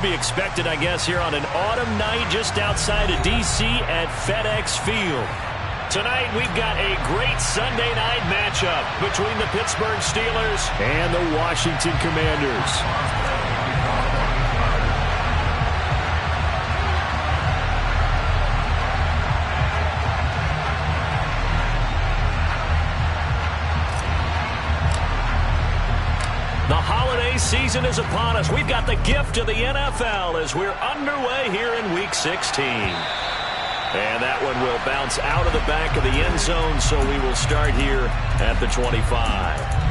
Be expected, I guess, here on an autumn night just outside of D.C. at FedEx Field. Tonight, we've got a great Sunday night matchup between the Pittsburgh Steelers and the Washington Commanders. The holiday season is upon us. We've got the gift of the NFL as we're underway here in Week 16. And that one will bounce out of the back of the end zone, so we will start here at the 25.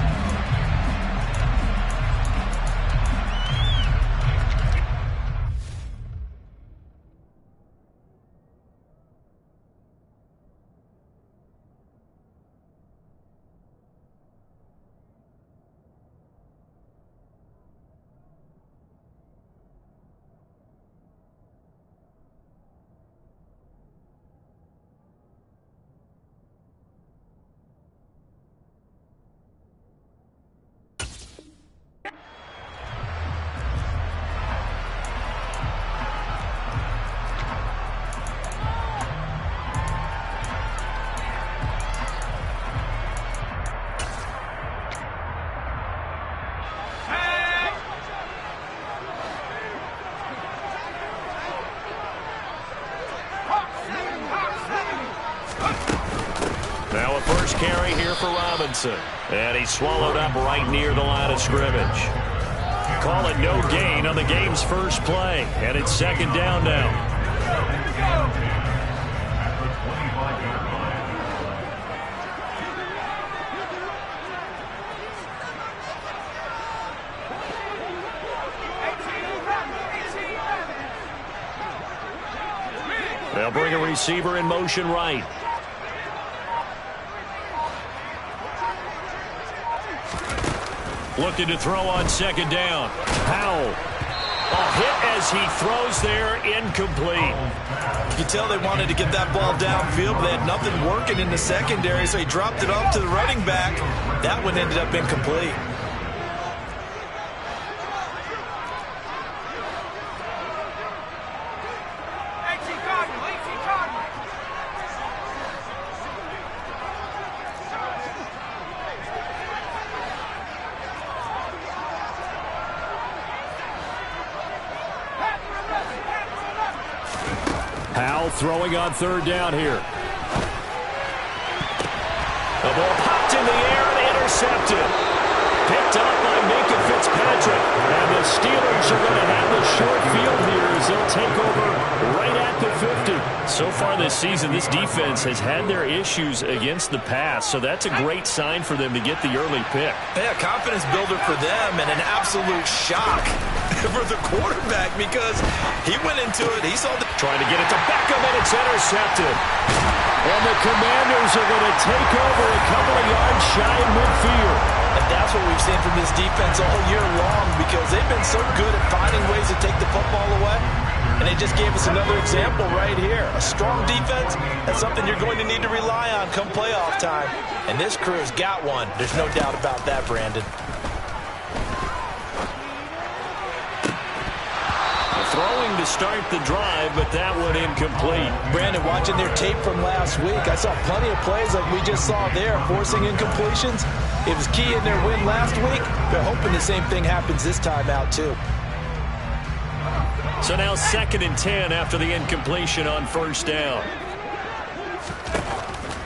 Now a first carry here for Robinson. And he's swallowed up right near the line of scrimmage. Call it no gain on the game's first play. And it's second down now. They'll bring a receiver in motion right. Looking to throw on second down. Powell. A hit as he throws there, incomplete. You tell they wanted to get that ball downfield, but they had nothing working in the secondary, so he dropped it off to the running back. That one ended up incomplete. Powell throwing on third down here. The ball popped in the air and intercepted. Picked up by Minka Fitzpatrick. And the Steelers are going to have the short field here as they'll take over right at the 50. So far this season, this defense has had their issues against the pass, so that's a great sign for them to get the early pick. Yeah, confidence builder for them and an absolute shock for the quarterback because he went into it. He saw the trying to get it to Beckham, and it's intercepted. And the Commanders are going to take over a couple of yards shy of midfield. And that's what we've seen from this defense all year long because they've been so good at finding ways to take the football away. And they just gave us another example right here. A strong defense, that's something you're going to need to rely on come playoff time. And this crew's got one. There's no doubt about that, Brandon. Throwing to start the drive, but that one incomplete. Brandon, watching their tape from last week, I saw plenty of plays like we just saw there, forcing incompletions. It was key in their win last week. They're hoping the same thing happens this time out, too. So now 2nd and 10 after the incompletion on first down.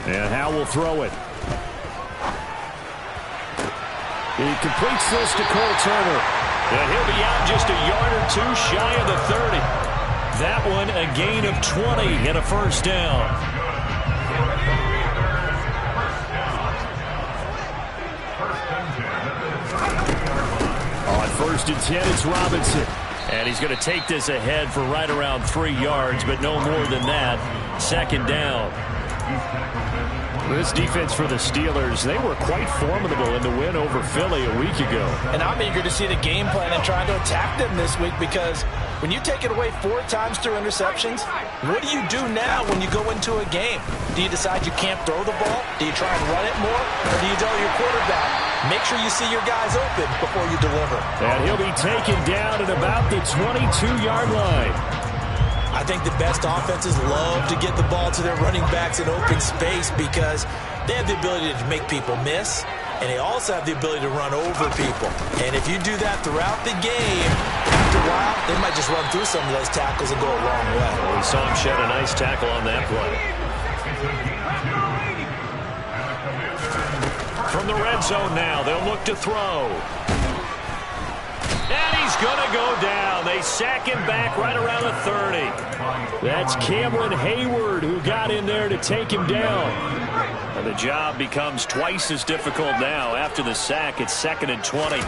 And Howe will throw it. He completes this to Cole Turner. And he'll be out just a yard or two shy of the 30. That one a gain of 20 and a first down. On 1st and 10, it's Robinson. And he's going to take this ahead for right around 3 yards, but no more than that. Second down. This defense for the Steelers, they were quite formidable in the win over Philly a week ago. And I'm eager to see the game plan and trying to attack them this week because when you take it away 4 times through interceptions, what do you do now when you go into a game? Do you decide you can't throw the ball? Do you try and run it more? Or do you tell your quarterback, Make sure you see your guys open before you deliver. And he'll be taken down at about the 22-yard line. I think the best offenses love to get the ball to their running backs in open space because they have the ability to make people miss, and they also have the ability to run over people. And if you do that throughout the game, after a while, they might just run through some of those tackles and go a long way. Well, we saw him shed a nice tackle on that play. From the red zone now, they'll look to throw. And he's going to go down. They sack him back right around the 30. That's Cameron Hayward who got in there to take him down. And the job becomes twice as difficult now. After the sack, it's 2nd and 20.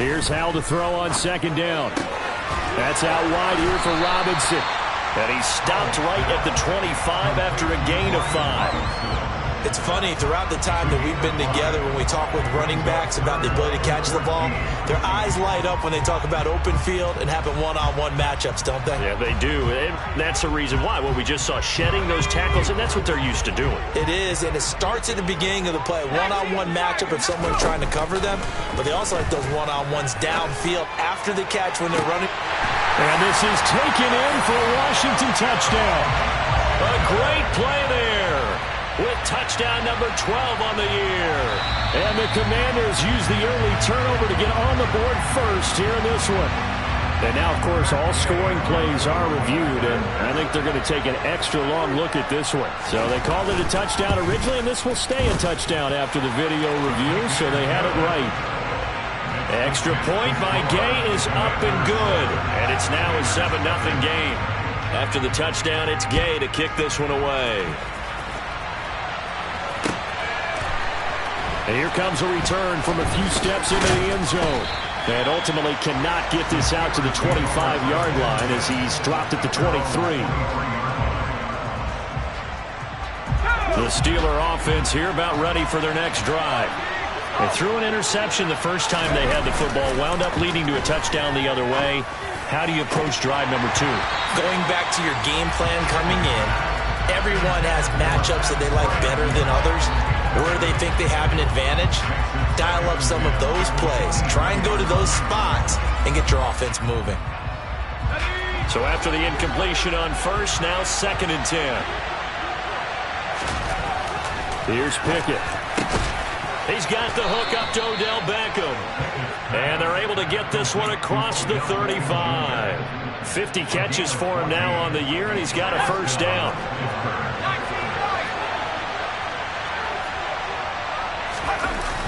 Here's Hal to throw on 2nd down. That's out wide here for Robinson. And he's stopped right at the 25 after a gain of 5. It's funny, throughout the time that we've been together, when we talk with running backs about the ability to catch the ball, their eyes light up when they talk about open field and having one-on-one matchups, don't they? Yeah, they do. And that's the reason why. Well, we just saw shedding those tackles, and that's what they're used to doing. It is, and it starts at the beginning of the play. One-on-one matchup if someone's trying to cover them, but they also like those one-on-ones downfield after the catch when they're running. And this is taken in for a Washington touchdown. A great play there, with touchdown number 12 on the year. And the Commanders use the early turnover to get on the board first here in this one. And now, of course, all scoring plays are reviewed, and I think they're going to take an extra long look at this one. So they called it a touchdown originally, and this will stay a touchdown after the video review, so they had it right. Extra point by Gay is up and good, and it's now a 7-0 game. After the touchdown, it's Gay to kick this one away. And here comes a return from a few steps into the end zone. And ultimately cannot get this out to the 25-yard line as he's dropped at the 23. The Steeler offense here about ready for their next drive. They threw an interception the first time they had the football, wound up leading to a touchdown the other way. How do you approach drive number 2? Going back to your game plan coming in, everyone has matchups that they like better than others, where they think they have an advantage. Dial up some of those plays. Try and go to those spots and get your offense moving. So after the incompletion on first, now 2nd and 10. Here's Pickett. He's got the hook up to Odell Beckham. And they're able to get this one across the 35. 50 catches for him now on the year, and he's got a first down.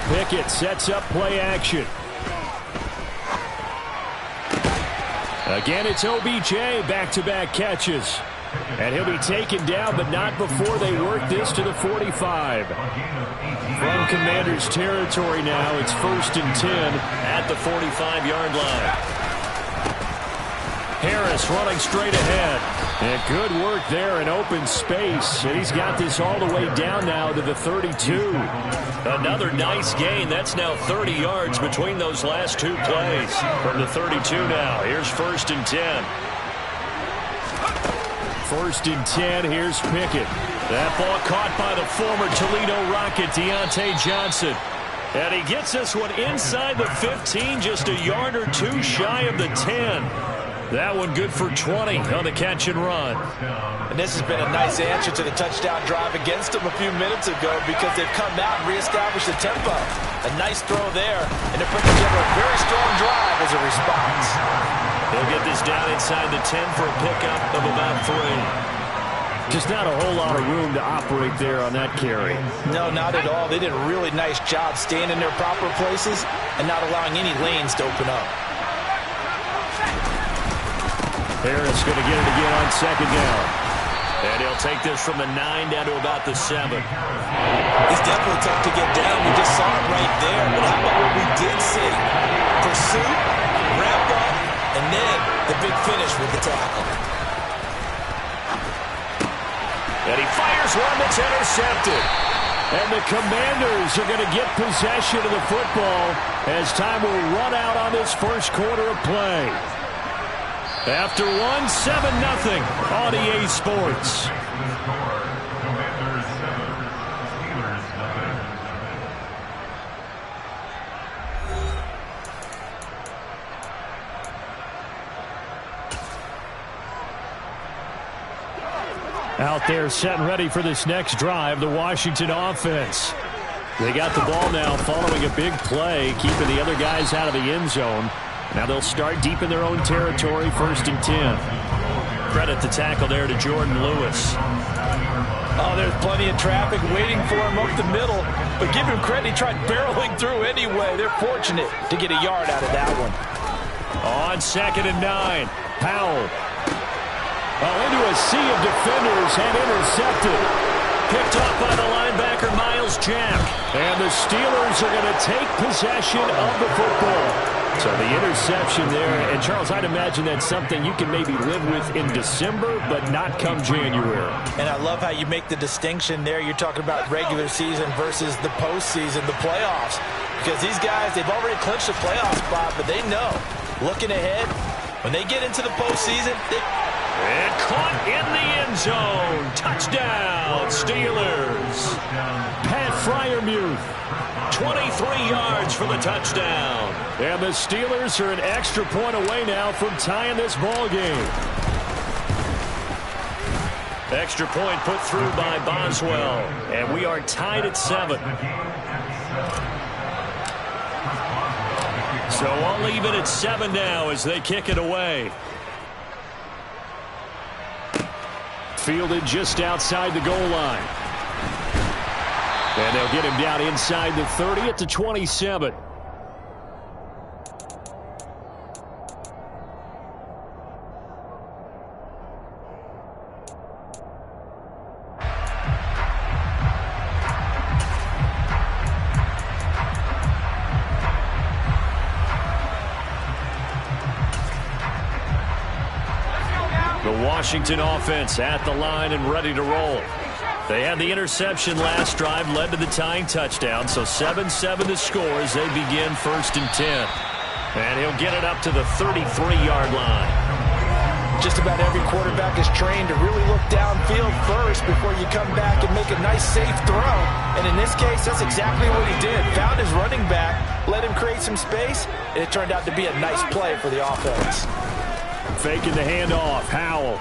Pickett sets up play action. Again, it's OBJ, back-to-back catches. And he'll be taken down, but not before they work this to the 45. From Commanders territory now, it's 1st and 10 at the 45-yard line. Harris running straight ahead. And good work there in open space. And he's got this all the way down now to the 32. Another nice gain. That's now 30 yards between those last two plays. From the 32 now. Here's 1st and 10. 1st and 10. Here's Pickett. That ball caught by the former Toledo Rocket, Deontay Johnson. And he gets this one inside the 15, just a yard or two shy of the 10. That one good for 20 on the catch and run. And this has been a nice answer to the touchdown drive against them a few minutes ago because they've come out and reestablished the tempo. A nice throw there, and they're putting together a very strong drive as a response. They'll get this down inside the 10 for a pickup of about 3. Just not a whole lot of room to operate there on that carry. No, not at all. They did a really nice job staying in their proper places and not allowing any lanes to open up. Harris going to get it again on 2nd down. And he'll take this from the 9 down to about the 7. It's definitely tough to get down. We just saw it right there. But how about what we did see? Pursuit, wrap up, and then the big finish with the tackle. And he fires one that's intercepted. And the Commanders are going to get possession of the football as time will run out on this first quarter of play. After 7-0 on EA Sports. Out there set and ready for this next drive, the Washington offense. They got the ball now following a big play, keeping the other guys out of the end zone. Now they'll start deep in their own territory, 1st and 10. Credit the tackle there to Jordan Lewis. Oh, there's plenty of traffic waiting for him up the middle. But give him credit, he tried barreling through anyway. They're fortunate to get a yard out of that one. On 2nd and 9, Powell. Into a sea of defenders and intercepted. Picked off by the linebacker, Miles Jack. And the Steelers are going to take possession of the football. So the interception there. And, Charles, I'd imagine that's something you can maybe live with in December, but not come January. And I love how you make the distinction there. You're talking about regular season versus the postseason, the playoffs. Because these guys, they've already clinched a playoff spot, but they know, looking ahead, when they get into the postseason, and caught in the end zone. Touchdown, Steelers. Pat Freiermuth, 23 yards for the touchdown. And the Steelers are an extra point away now from tying this ball game. Extra point put through by Boswell. And we are tied at 7. So I'll leave it at 7 now as they kick it away. Fielded just outside the goal line. And they'll get him down inside the 30 at the 27. Washington offense at the line and ready to roll. They had the interception last drive, led to the tying touchdown, so 7-7 to score as they begin 1st and 10. And he'll get it up to the 33-yard line. Just about every quarterback is trained to really look downfield first before you come back and make a nice, safe throw. And in this case, that's exactly what he did. Found his running back, let him create some space, and it turned out to be a nice play for the offense. Faking the handoff, Howell.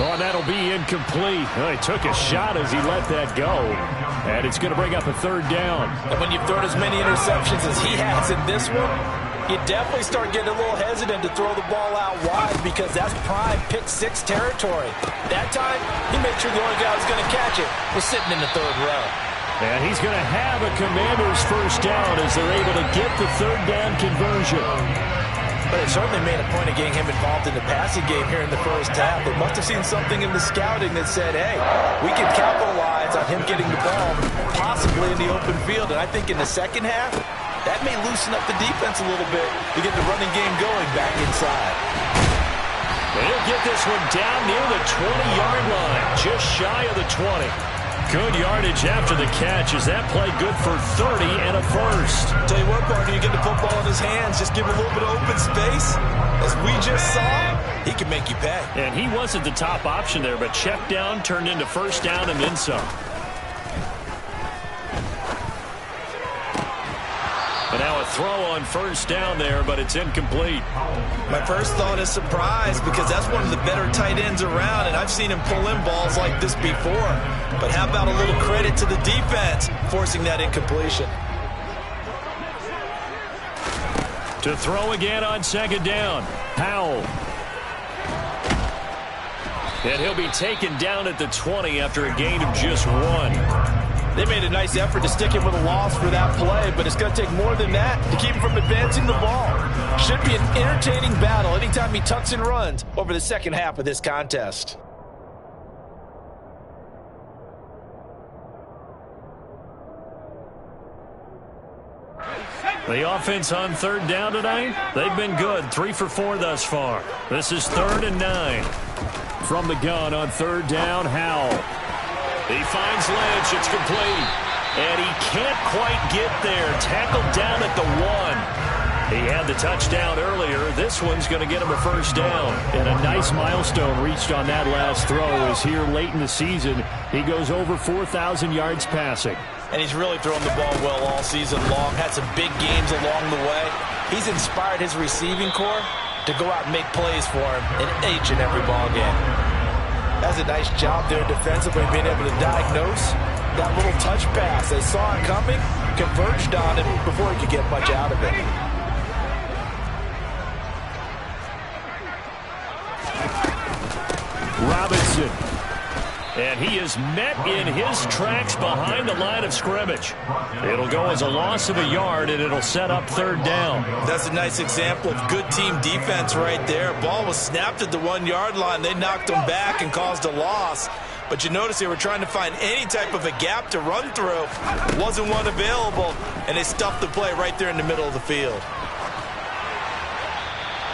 Oh, and that'll be incomplete. Well, he took a shot as he let that go. And it's going to bring up a 3rd down. And when you've thrown as many interceptions as he has in this one, you definitely start getting a little hesitant to throw the ball out wide because that's prime pick 6 territory. That time, he made sure the only guy who was going to catch it was sitting in the 3rd row. And he's going to have a Commanders 1st down as they're able to get the 3rd down conversion. But it certainly made a point of getting him involved in the passing game here in the 1st half. They must have seen something in the scouting that said, hey, we can capitalize on him getting the ball possibly in the open field. And I think in the 2nd half, that may loosen up the defense a little bit to get the running game going back inside. They'll get this one down near the 20-yard line, just shy of the 20. Good yardage after the catch. Is that play good for 30 and a 1st? Tell you what, partner, you get the football in his hands, just give him a little bit of open space. As we just saw, he can make you pay. And he wasn't the top option there, but check down turned into 1st down and then some. And now a throw on 1st down there, but it's incomplete. My first thought is surprise because that's one of the better tight ends around, and I've seen him pull in balls like this before. But how about a little credit to the defense forcing that incompletion? To throw again on 2nd down, Powell. And he'll be taken down at the 20 after a gain of just 1. They made a nice effort to stick him with a loss for that play, but it's going to take more than that to keep him from advancing the ball. Should be an entertaining battle anytime he tucks and runs over the 2nd half of this contest. The offense on 3rd down tonight, they've been good. 3 for 4 thus far. This is 3rd and 9. From the gun on 3rd down, Howell. He finds Lynch. It's complete. And he can't quite get there. Tackled down at the 1. He had the touchdown earlier. This one's going to get him a 1st down. And a nice milestone reached on that last throw as here late in the season, he goes over 4,000 yards passing. And he's really thrown the ball well all season long. Had some big games along the way. He's inspired his receiving corps to go out and make plays for him in each and every ball game. That's a nice job there defensively, being able to diagnose that little touch pass. They saw it coming, converged on it before he could get much out of it. Robinson. And he is met in his tracks behind the line of scrimmage. It'll go as a loss of a yard, and it'll set up third down. That's a nice example of good team defense right there. Ball was snapped at the 1-yard line. They knocked him back and caused a loss. But you notice they were trying to find any type of a gap to run through. Wasn't one available, and they stuffed the play right there in the middle of the field.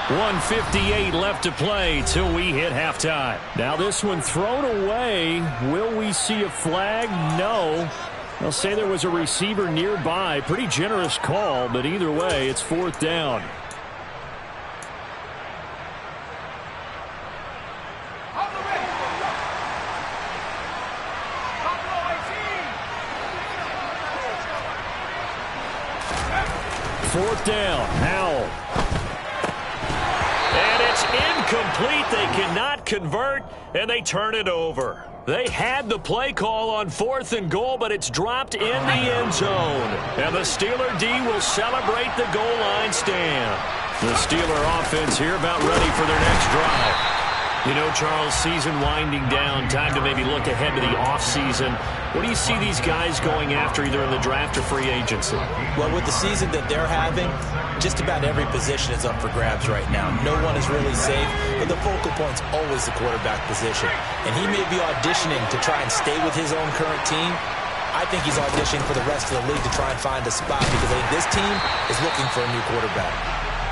1:58 left to play till we hit halftime. Now this one thrown away. Will we see a flag? No. They'll say there was a receiver nearby. Pretty generous call, but either way, it's fourth down. Fourth down, Howell. And it's incomplete. They cannot convert, and they turn it over. They had the play call on 4th and goal, but it's dropped in the end zone. And the Steeler D will celebrate the goal line stand. The Steeler offense here about ready for their next drive. You know, Charles, season winding down, time to maybe look ahead to the offseason. What do you see these guys going after either in the draft or free agency? Well, with the season that they're having, just about every position is up for grabs right now. No one is really safe, but the focal point's always the quarterback position. And he may be auditioning to try and stay with his own current team. I think he's auditioning for the rest of the league to try and find a spot because I think this team is looking for a new quarterback.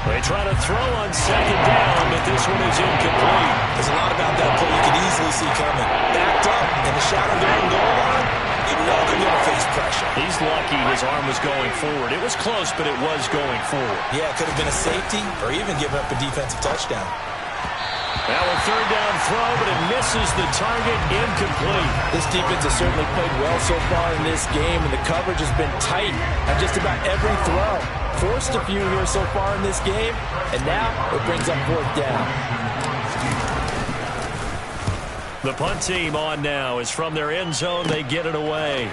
They try to throw on second down, but this one is incomplete. There's a lot about that play you can easily see coming. Backed up in the shadow of their own goal line, you know they're going to face pressure. He's lucky his arm was going forward. It was close, but it was going forward. Yeah, it could have been a safety or even given up a defensive touchdown. Now a third down throw, but it misses the target, incomplete. This defense has certainly played well so far in this game, and the coverage has been tight on just about every throw. Forced a few here so far in this game, and now it brings up fourth down. The punt team on now is from their end zone. They get it away.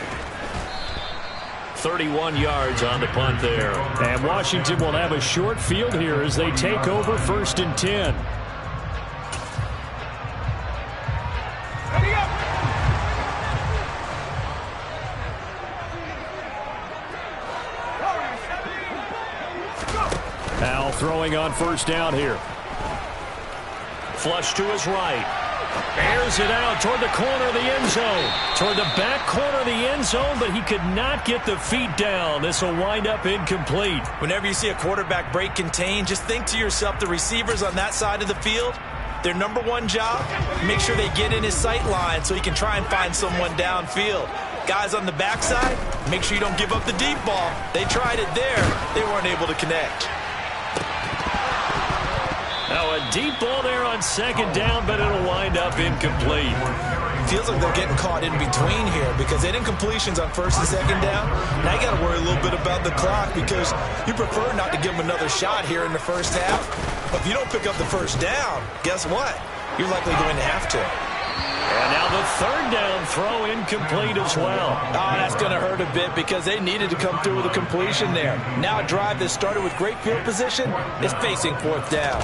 31 yards on the punt there. And Washington will have a short field here as they take over 1st and 10. Al throwing on 1st down here. Flush to his right. Airs it out toward the corner of the end zone. Toward the back corner of the end zone, but he could not get the feet down. This will wind up incomplete. Whenever you see a quarterback break contain, just think to yourself, the receivers on that side of the field, their number one job, make sure they get in his sight line so he can try and find someone downfield. Guys on the backside, make sure you don't give up the deep ball. They tried it there. They weren't able to connect. Now a deep ball there on 2nd down, but it'll wind up incomplete. Feels like they're getting caught in between here because they had incompletions on 1st and 2nd down. Now you got to worry a little bit about the clock because you prefer not to give them another shot here in the first half. But if you don't pick up the 1st down, guess what? You're likely going to have to. And now the 3rd down throw incomplete as well. Oh, that's going to hurt a bit because they needed to come through with a completion there. Now a drive that started with great field position is facing 4th down.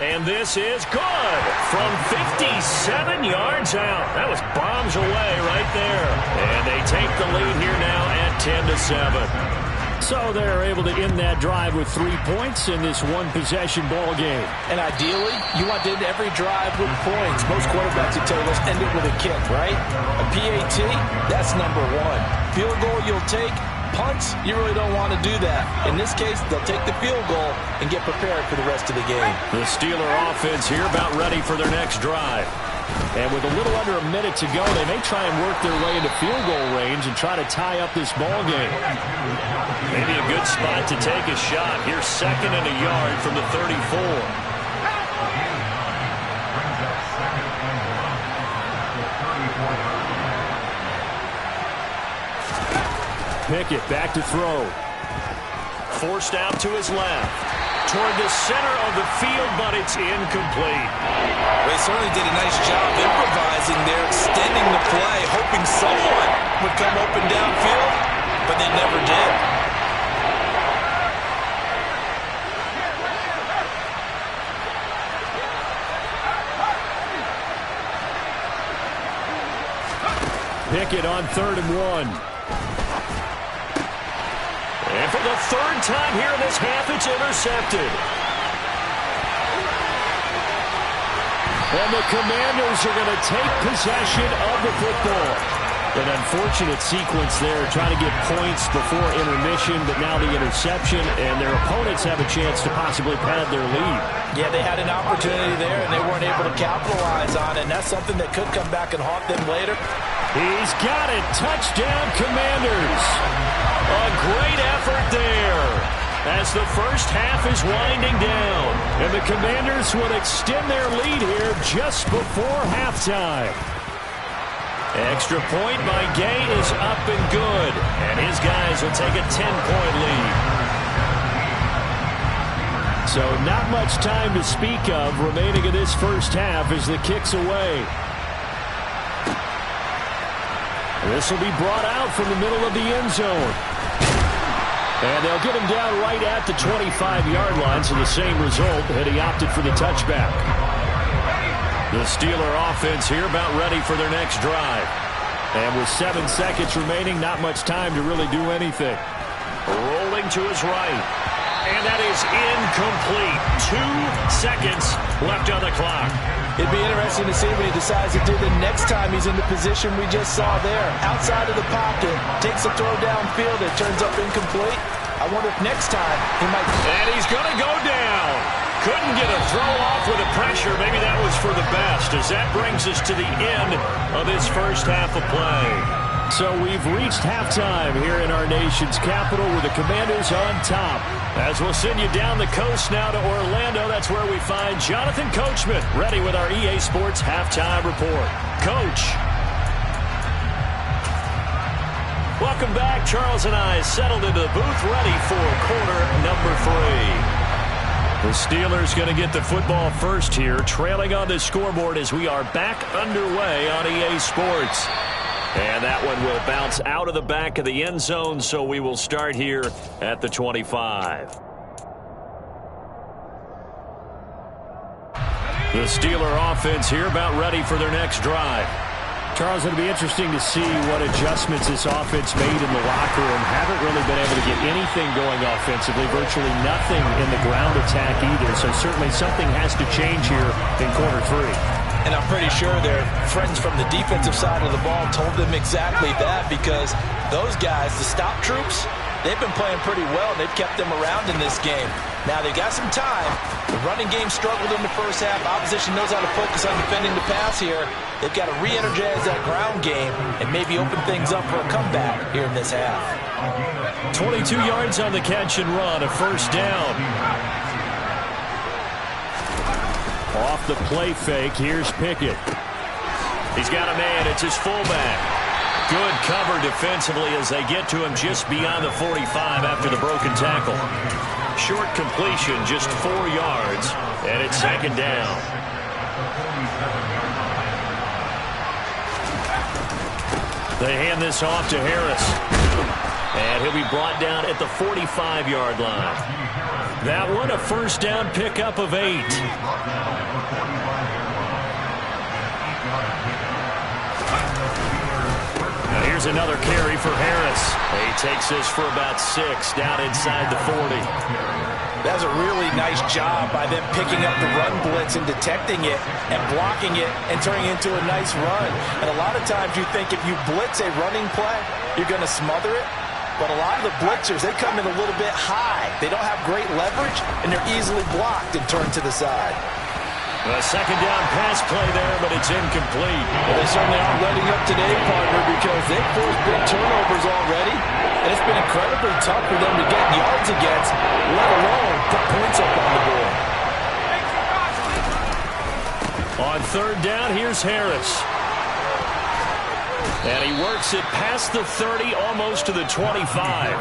And this is good from 57 yards out. That was bombs away right there. And they take the lead here now at 10-7. So they're able to end that drive with 3 points in this one-possession ball game. And ideally, you want to end every drive with points. Most quarterbacks would tell you, let's end it with a kick, right? A PAT, that's number one. Field goal you'll take. Punts, you really don't want to do that. In this case, they'll take the field goal and get prepared for the rest of the game. The Steeler offense here about ready for their next drive. And with a little under a minute to go, they may try and work their way into field goal range and try to tie up this ball game. Maybe a good spot to take a shot. Here's 2nd and a yard from the 34. Pickett back to throw. Forced out to his left. toward the center of the field, but it's incomplete. They certainly did a nice job improvising there, extending the play, hoping someone would come open downfield, but they never did. Pickett on 3rd and 1. And for the 3rd time here in this half, it's intercepted. And the Commanders are going to take possession of the football. An unfortunate sequence there, trying to get points before intermission, but now the interception, and their opponents have a chance to possibly pad their lead. Yeah, they had an opportunity there, and they weren't able to capitalize on it, and that's something that could come back and haunt them later. He's got it. Touchdown, Commanders. A great effort there as the first half is winding down. And the Commanders would extend their lead here just before halftime. Extra point by Gay is up and good. And his guys will take a 10-point lead. So not much time to speak of remaining in this first half as the kick's away. This will be brought out from the middle of the end zone. And they'll get him down right at the 25-yard line, so the same result had he opted for the touchback. The Steeler offense here about ready for their next drive. And with 7 seconds remaining, not much time to really do anything. Rolling to his right. And that is incomplete. 2 seconds left on the clock. It'd be interesting to see what he decides to do the next time he's in the position we just saw there. Outside of the pocket, takes a throw downfield, it turns up incomplete. I wonder if next time he might... And he's going to go down. Couldn't get a throw off with the pressure. Maybe that was for the best, as that brings us to the end of this first half of play. So we've reached halftime here in our nation's capital with the Commanders on top. As we'll send you down the coast now to Orlando, that's where we find Jonathan Coachman ready with our EA Sports Halftime Report. Coach. Welcome back. Charles and I settled into the booth ready for quarter number 3. The Steelers going to get the football first here, trailing on the scoreboard as we are back underway on EA Sports. And that one will bounce out of the back of the end zone, so we will start here at the 25. The Steeler offense here about ready for their next drive. Charles, it'll be interesting to see what adjustments this offense made in the locker room. Haven't really been able to get anything going offensively, virtually nothing in the ground attack either. So certainly something has to change here in quarter 3. And I'm pretty sure their friends from the defensive side of the ball told them exactly that, because those guys, the stop troops, they've been playing pretty well. They've kept them around in this game. Now they've got some time. The running game struggled in the first half. Opposition knows how to focus on defending the pass here. They've got to re-energize that ground game and maybe open things up for a comeback here in this half. 22 yards on the catch and run, a first down. Off the play fake, here's Pickett. He's got a man, it's his fullback. Good cover defensively as they get to him just beyond the 45 after the broken tackle. Short completion, just 4 yards, and it's second down. They hand this off to Harris. And he'll be brought down at the 45-yard line. That one, a first down pickup of 8. Now here's another carry for Harris. He takes this for about 6 down inside the 40. That's a really nice job by them picking up the run blitz and detecting it and blocking it and turning it into a nice run. And a lot of times you think if you blitz a running play, you're going to smother it. But a lot of the blitzers, they come in a little bit high. They don't have great leverage, and they're easily blocked and turned to the side. A second down pass play there, but it's incomplete. Well, they certainly aren't letting up today, partner, because they've forced big turnovers already. And it's been incredibly tough for them to get yards against, let alone put points up on the board. On third down, here's Harris. And he works it past the 30, almost to the 25.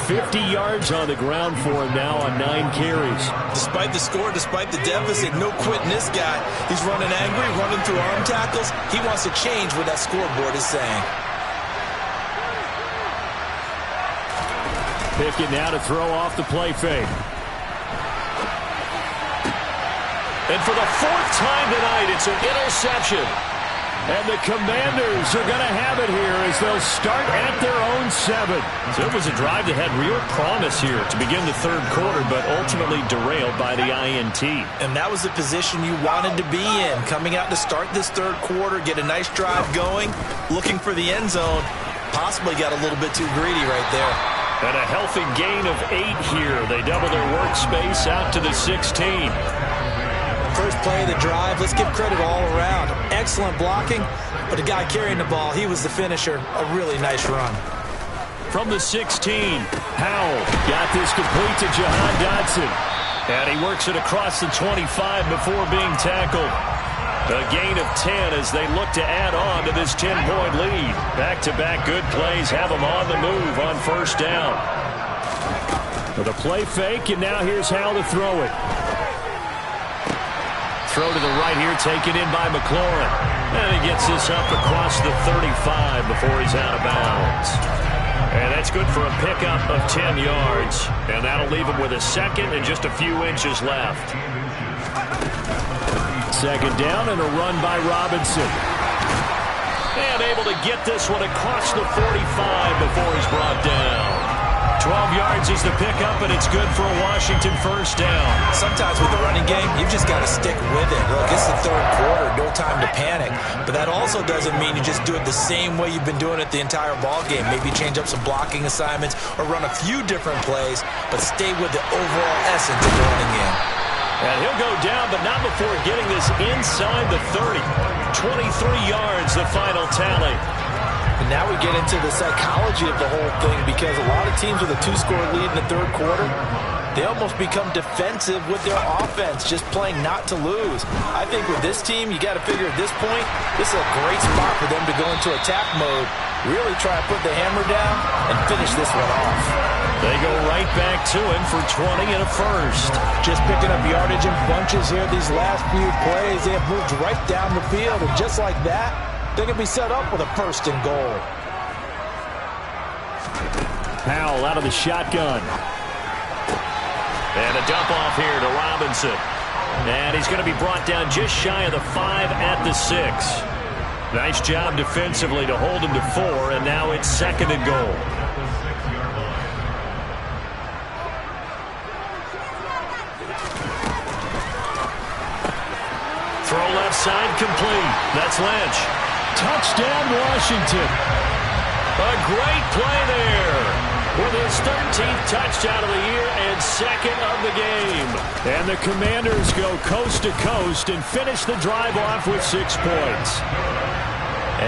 50 yards on the ground for him now on 9 carries. Despite the score, despite the deficit, no quitting this guy. He's running angry, running through arm tackles. He wants to change what that scoreboard is saying. Pickett now to throw off the play fake. And for the 4th time tonight, it's an interception. And the Commanders are going to have it here as they'll start at their own 7. So it was a drive that had real promise here to begin the 3rd quarter, but ultimately derailed by the INT. And that was the position you wanted to be in. Coming out to start this 3rd quarter, get a nice drive going, looking for the end zone. Possibly got a little bit too greedy right there. And a healthy gain of 8 here. They double their workspace out to the 16. First play of the drive, let's give credit all around. Excellent blocking, but the guy carrying the ball, he was the finisher. A really nice run. From the 16, Howell got this complete to Jahan Dotson. And he works it across the 25 before being tackled. A gain of 10 as they look to add on to this 10-point lead. Back-to-back good plays have them on the move on 1st down. With a play fake, and now here's Howell to throw it. Throw to the right here, taken in by McLaurin. And he gets this up across the 35 before he's out of bounds. And that's good for a pickup of 10 yards. And that'll leave him with a 2nd and just a few inches left. 2nd down and a run by Robinson. And able to get this one across the 45 before he's brought down. 12 yards is the pickup, and it's good for a Washington 1st down. Sometimes with the running game, you've just got to stick with it. Look, it's the 3rd quarter, no time to panic. But that also doesn't mean you just do it the same way you've been doing it the entire ball game. Maybe change up some blocking assignments or run a few different plays, but stay with the overall essence of the running game. And he'll go down, but not before getting this inside the 30. 23 yards, the final tally. And now we get into the psychology of the whole thing, because a lot of teams with a 2-score lead in the 3rd quarter, they almost become defensive with their offense, just playing not to lose. I think with this team, you got to figure at this point, this is a great spot for them to go into attack mode, really try to put the hammer down and finish this one off. They go right back to him for 20 and a 1st. Just picking up yardage in bunches here these last few plays. They have moved right down the field, and just like that, they're going to be set up with a 1st and goal. Howell out of the shotgun. And a dump off here to Robinson. And he's going to be brought down just shy of the 5 at the 6. Nice job defensively to hold him to 4, and now it's 2nd and goal. Throw left side complete. That's Lynch. Touchdown, Washington. A great play there with his 13th touchdown of the year and 2nd of the game. And the Commanders go coast to coast and finish the drive off with 6 points.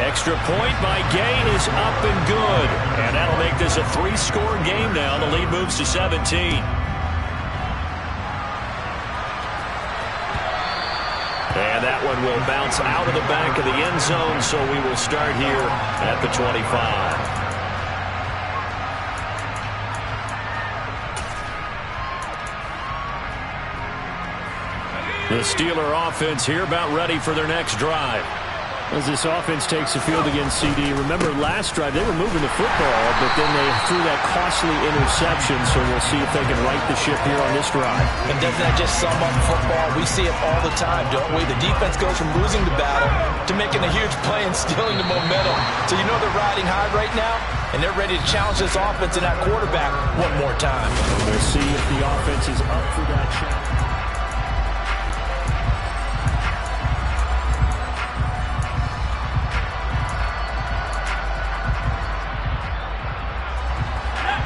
Extra point by Gay is up and good. And that'll make this a 3-score game now. The lead moves to 17. And that one will bounce out of the back of the end zone, so we will start here at the 25. The Steeler offense here about ready for their next drive. As this offense takes the field against CD, remember last drive they were moving the football, but then they threw that costly interception, so we'll see if they can right the ship here on this drive. And doesn't that just sum up football? We see it all the time, don't we? The defense goes from losing the battle to making a huge play and stealing the momentum. So you know they're riding high right now, and they're ready to challenge this offense and that quarterback one more time. We'll see if the offense is up for that challenge.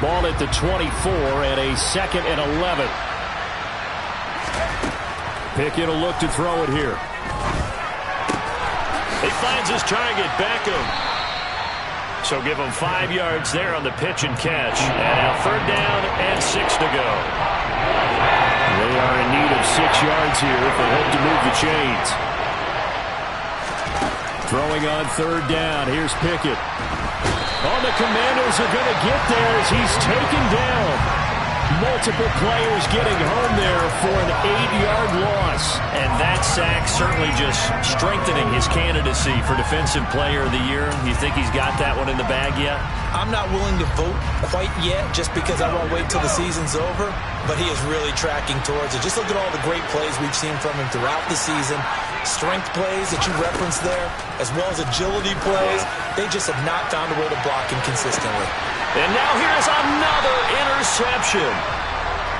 Ball at the 24 and a 2nd and 11. Pickett will look to throw it here. He finds his target, Beckham. So give him 5 yards there on the pitch and catch. And now 3rd down and 6 to go. They are in need of 6 yards here if they hope to move the chains. Throwing on 3rd down. Here's Pickett. Oh, the Commanders are going to get there as he's taken down. Multiple players getting home there for an 8-yard loss. And that sack certainly just strengthening his candidacy for Defensive Player of the Year. You think he's got that one in the bag yet? I'm not willing to vote quite yet just because I won't wait till the season's over, but he is really tracking towards it. Just look at all the great plays we've seen from him throughout the season. Strength plays that you referenced there, as well as agility plays. They just have not found a way to block him consistently. And now here's another interception.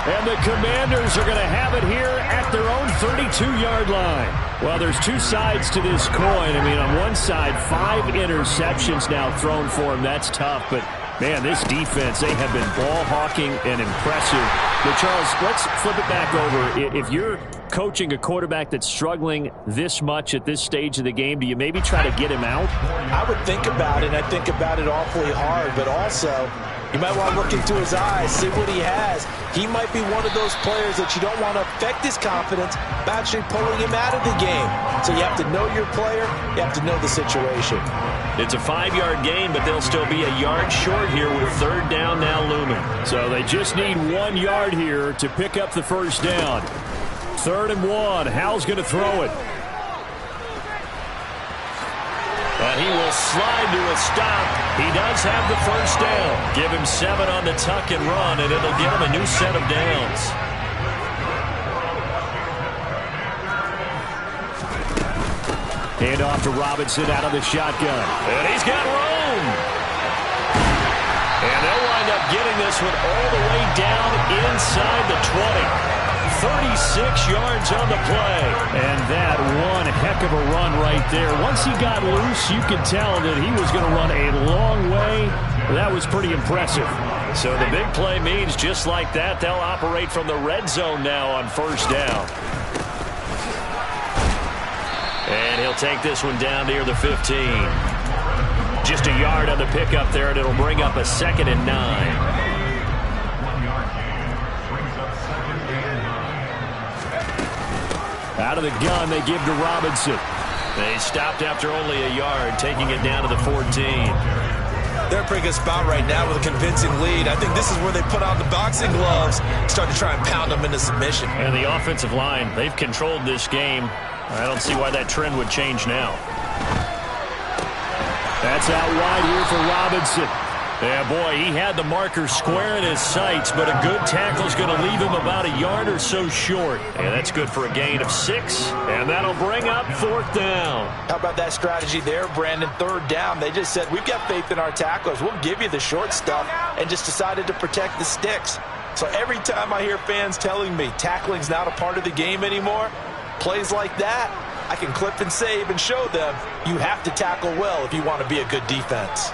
And the Commanders are going to have it here at their own 32-yard line. Well, there's two sides to this coin. I mean, on one side, 5 interceptions now thrown for him. That's tough. But, man, this defense, they have been ball hawking and impressive. But, Charles, let's flip it back over. If you're coaching a quarterback that's struggling this much at this stage of the game, do you maybe try to get him out? I would think about it, and I think about it awfully hard, but also you might want to look into his eyes, see what he has. He might be one of those players that you don't want to affect his confidence by actually pulling him out of the game. So you have to know your player, you have to know the situation. It's a 5-yard gain, but they'll still be a yard short here with 3rd down now looming. So they just need 1 yard here to pick up the first down. 3rd and 1. Howell's going to throw it. And he will slide to a stop. He does have the first down. Give him 7 on the tuck and run, and it'll give him a new set of downs. Hand off to Robinson out of the shotgun. And he's got room. And they'll wind up getting this one all the way down inside the 20. 36 yards on the play. And that one heck of a run right there. Once he got loose, you could tell that he was going to run a long way. That was pretty impressive. So the big play means just like that, they'll operate from the red zone now on first down. And he'll take this one down near the 15. Just a yard on the pickup there, and it'll bring up a 2nd and 9. Out of the gun, they give to Robinson. They stopped after only a yard, taking it down to the 14. They're in a pretty good spot right now with a convincing lead. I think this is where they put on the boxing gloves, start to try and pound them into submission. And the offensive line, they've controlled this game. I don't see why that trend would change now. That's out wide here for Robinson. Yeah, boy, he had the marker square in his sights, but a good tackle is going to leave him about a yard or so short. And that's good for a gain of 6, and that'll bring up 4th down. How about that strategy there, Brandon? 3rd down. They just said, we've got faith in our tacklers. We'll give you the short stuff, and just decided to protect the sticks. So every time I hear fans telling me tackling's not a part of the game anymore, plays like that, I can clip and save and show them you have to tackle well if you want to be a good defense.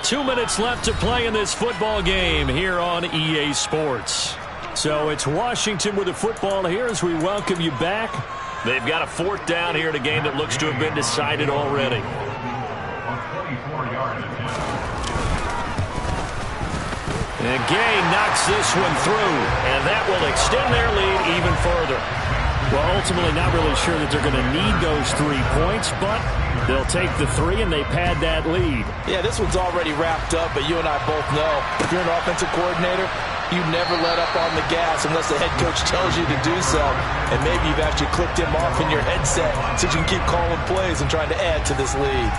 2 minutes left to play in this football game here on EA Sports. So it's Washington with the football here as we welcome you back. They've got a 4th down here in a game that looks to have been decided already. And Gay knocks this one through, and that will extend their lead even further. Well, ultimately not really sure that they're going to need those 3 points, but they'll take the 3 and they pad that lead. Yeah, this one's already wrapped up, but you and I both know if you're an offensive coordinator, you never let up on the gas unless the head coach tells you to do so. And maybe you've actually clicked him off in your headset so you can keep calling plays and trying to add to this lead.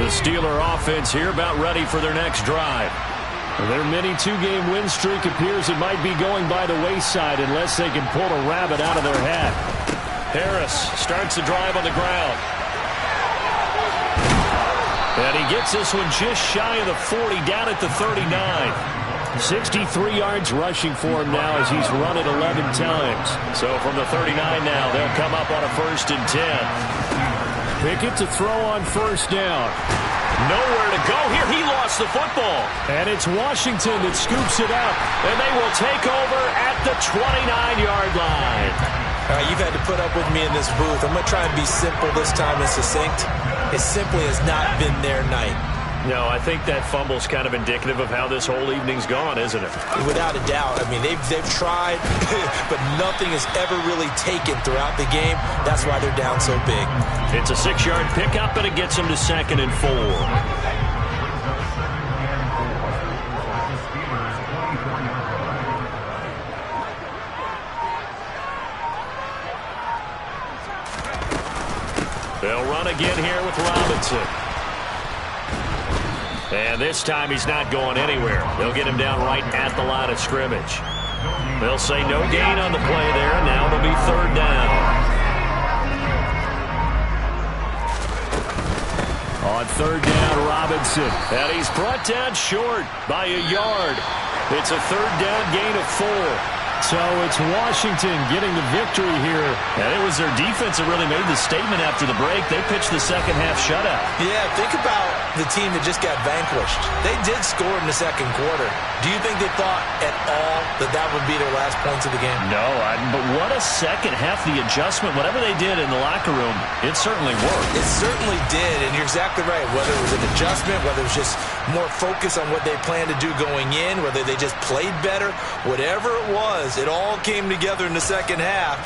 The Steeler offense here about ready for their next drive. Their mini 2-game win streak appears it might be going by the wayside unless they can pull a rabbit out of their hat. Harris starts the drive on the ground. And he gets this one just shy of the 40, down at the 39. 63 yards rushing for him now as he's run it 11 times. So from the 39 now, they'll come up on a 1st and 10. Pickett to throw on first down. Nowhere to go here. He lost the football. And it's Washington that scoops it up. And they will take over at the 29-yard line. All right, you've had to put up with me in this booth. I'm going to try and be simple this time and succinct. It simply has not been their night. No, I think that fumble's kind of indicative of how this whole evening's gone, isn't it? Without a doubt. I mean, they've tried, but nothing has ever really taken throughout the game. That's why they're down so big. It's a 6-yard pickup, and it gets them to 2nd and 4. They'll run again here with Robinson. And this time he's not going anywhere. They'll get him down right at the line of scrimmage. They'll say no gain on the play there. Now it'll be 3rd down. On 3rd down, Robinson. And he's brought down short by a yard. It's a 3rd down gain of 4. So it's Washington getting the victory here. And it was their defense that really made the statement after the break. They pitched the second half shutout. Yeah, think about the team that just got vanquished. They did score in the 2nd quarter. Do you think they thought at all that would be their last points of the game? No, but what a second half. The adjustment, whatever they did in the locker room, it certainly worked. It certainly did, and you're exactly right. Whether it was an adjustment, whether it was just more focus on what they planned to do going in, whether they just played better, whatever it was, it all came together in the second half.